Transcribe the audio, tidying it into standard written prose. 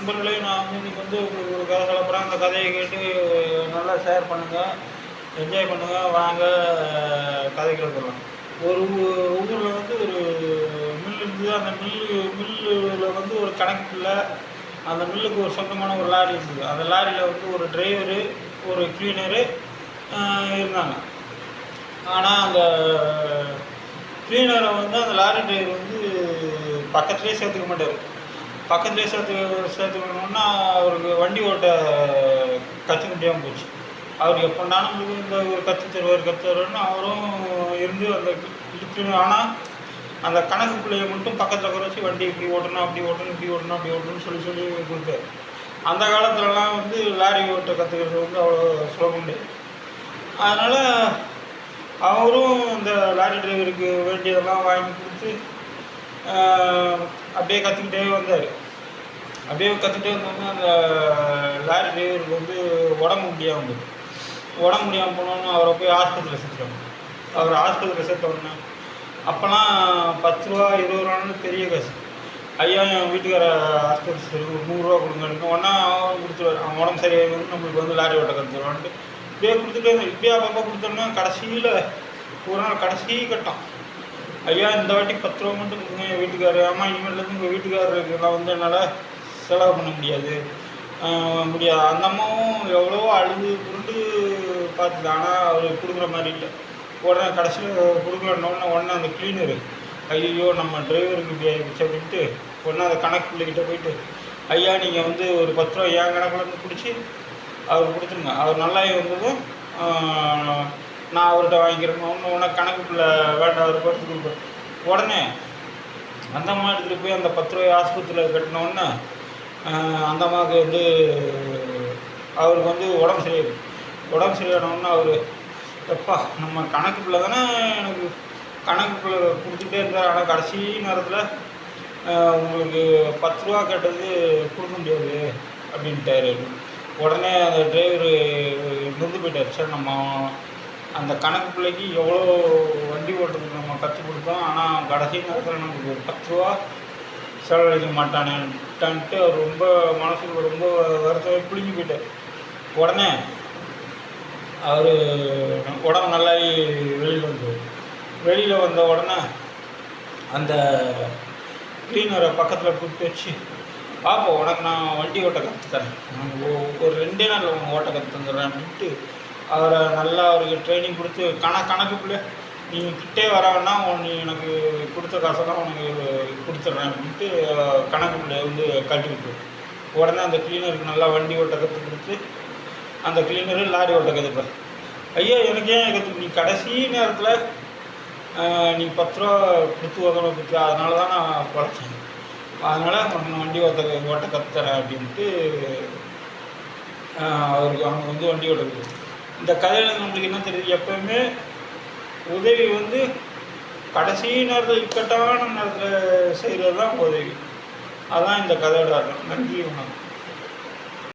நண்பர்களே, நான் வந்து இன்றைக்கி வந்து உங்களுக்கு ஒரு கதை சொல்ல போகிறேன். அந்த கதையை கேட்டு நல்லா ஷேர் பண்ணுங்கள், என்ஜாய் பண்ணுங்கள். வாங்க கதைக்குள்ள போகலாம். ஒரு ஊரில் வந்து ஒரு மில் இருந்தது. அந்த மில்லில் வந்து ஒரு கணக்கு இல்லை. அந்த மில்லுக்கு ஒரு சொந்தமான ஒரு லாரி இருந்தது. அந்த லாரியில் வந்து ஒரு டிரைவரு, ஒரு கிளீனரு இருந்தாங்க. ஆனால் அந்த கிளீனரை வந்து அந்த லாரி டிரைவர் வந்து பக்கத்துலேயே சேர்த்துக்க மாட்டார். பக்கத்துலேயே சேர்த்துக்கணுன்னா அவருக்கு வண்டி ஓட்ட கற்றுக்க முடியாமல் போச்சு. அவர் எப்போனாலும் நம்மளுக்கு இந்த ஒரு கற்றுத்தருவார்னு அவரும் இருந்து அந்த கிளீனர். ஆனால் அந்த கணக்கு பிள்ளையை மட்டும் பக்கத்தில் உட்கார வச்சு வண்டி இப்படி ஓட்டணும், அப்படி ஓட்டணும், இப்படி ஓட்டணும், அப்படி ஓட்டணும்னு சொல்லி கொடுத்தாரு. அந்த காலத்துலலாம் வந்து லாரி ஓட்ட கற்றுக்கிறது வந்து அவ்வளோ சுலபம் கிடையாது. அதனால் அவரும் இந்த லாரி டிரைவருக்கு வேண்டியதெல்லாம் வாங்கி கொடுத்து அப்படியே கற்றுக்கிட்டே வந்தார். அப்படியே கற்றுக்கிட்டே வந்தோடனே அந்த லாரி டிரைவருக்கு வந்து உடம்பு முடியாமல் போனோன்னு அவரை போய் ஆஸ்பத்திரியில் சேர்த்துட்டாங்க. அவர் ஆஸ்பத்திரியில் சேர்த்தோடனே அப்போலாம் 10 ரூபா 20 ரூபான்னு பெரிய காசு. ஐயா, என் வீட்டுக்கார ஆஸ்பத்திரி சரி ஒரு 100 ரூபா கொடுங்க, ஒன்றா அவன் கொடுத்துருவார். அவன் உடம்பு சரியாக வந்து நம்மளுக்கு வந்து லாரி ஓட்ட கற்றுருவான்ட்டு இப்படியே கொடுத்துட்டே இருந்தேன். இப்படியே அப்பப்போ கொடுத்தோம்னா கடைசியில் ஒரு நாள் கடைசி கட்டம், ஐயா இந்த வாட்டி 10 ரூபா மட்டும் கொடுங்க என் வீட்டுக்காரரு. ஆமாம், இனிமேலேருந்து உங்கள் வீட்டுக்காரருக்குலாம் வந்து என்னால் செலவு பண்ண முடியாது. அந்த அம்மாவும் எவ்வளோ அழுது புரண்டு பார்த்துது. ஆனால் அவர் கொடுக்குற மாதிரி இல்லை. உடனே கடைசியில் கொடுக்கலன்னொடனே அந்த கிளீனரு, ஐயோ நம்ம டிரைவருக்கு இப்படி ஆகிடுச்சு அப்படின்ட்டு உடனே அந்த கணக்கு பிள்ளைகிட்ட போயிட்டு, ஐயா நீங்கள் வந்து ஒரு 10 ரூபா என் கணக்கில் இருந்து பிடிச்சி அவர் கொடுத்துருங்க. அவர் நல்லா வந்ததும் நான் அவர்கிட்ட வாங்கிக்கிறேன். உடனே கணக்கு பிள்ளை வேண்டாம், அவர் படுத்து கொடுப்பேன். உடனே அந்த அம்மா எடுத்துகிட்டு போய் அந்த 10 ரூபாய் ஆஸ்பத்திரியில் கட்டினோடனே அந்த அம்மாவுக்கு வந்து அவருக்கு வந்து உடம்பு சரியானோடனே அவர், எப்பா நம்ம கணக்கு பிள்ளை தானே எனக்கு கணக்கு பிள்ளை கொடுத்துட்டே இருந்தார், ஆனால் கடைசி நேரத்தில் உங்களுக்கு 10 ரூபா கேட்டது கொடுக்க முடியாது அப்படின்ட்டாரு. உடனே அந்த டிரைவரு நிறுத்து போயிட்டார். சரி, நம்ம அந்த கணக்கு பிள்ளைக்கு எவ்வளோ வண்டி ஓட்டுறதுக்கு நம்ம கற்றுக் கொடுத்தோம், ஆனால் கடைசி நேரத்தில் நமக்கு ஒரு 10 ரூபா செலவழிக்க மாட்டானேன்ட்டு அவர் ரொம்ப மனசுக்கு ரொம்ப வருத்தமாக புளிஞ்சு போயிட்டார். உடனே அவர் உடம்பு நல்லாகி வெளியில் வந்த உடனே அந்த கிளீனரை பக்கத்தில் கூப்பிட்டு வச்சு, பாப்பா உனக்கு நான் வண்டி ஓட்ட கற்றுத்தரேன், ஒரு 2 நாள் உங்கள் ஓட்ட கற்று தந்துடுறேன் அப்படின்ட்டு அவரை நல்லா அவருக்கு ட்ரைனிங் கொடுத்து கணக்கு பிள்ளை நீங்கள் கிட்டே வரவேன்னா நீ எனக்கு கொடுத்த காசெல்லாம் உனக்கு கொடுத்துட்றேன் அப்படின்ட்டு கணக்கு பிள்ளை வந்து கட்டி விட்டு உடனே அந்த கிளீனருக்கு நல்லா வண்டி ஓட்ட கற்று கொடுத்து அந்த கிளீனரு லாரி ஓட்ட கற்றுப்பார். ஐயா எனக்கு ஏன் நீ கடைசி நேரத்தில் நீ 10 ரூபா கொடுத்து உதவ கொடுத்து, அதனால தான் நான் குறைச்சேன், அதனால் உனக்கு நான் வண்டி ஓட்ட கற்றுத்தரேன் அப்படின்ட்டு அவருக்கு அவங்க வந்து வண்டி ஓட்ட கொடுத்து. இந்த கதையில் நம்மளுக்கு என்ன தெரியுது, எப்போவுமே உதவி வந்து கடைசி நேரத்தில் இக்கட்டான நேரத்தில் செய்கிறது தான் உதவி. அதுதான் இந்த கதையோட அர்த்தம். நன்றி, வணக்கம்.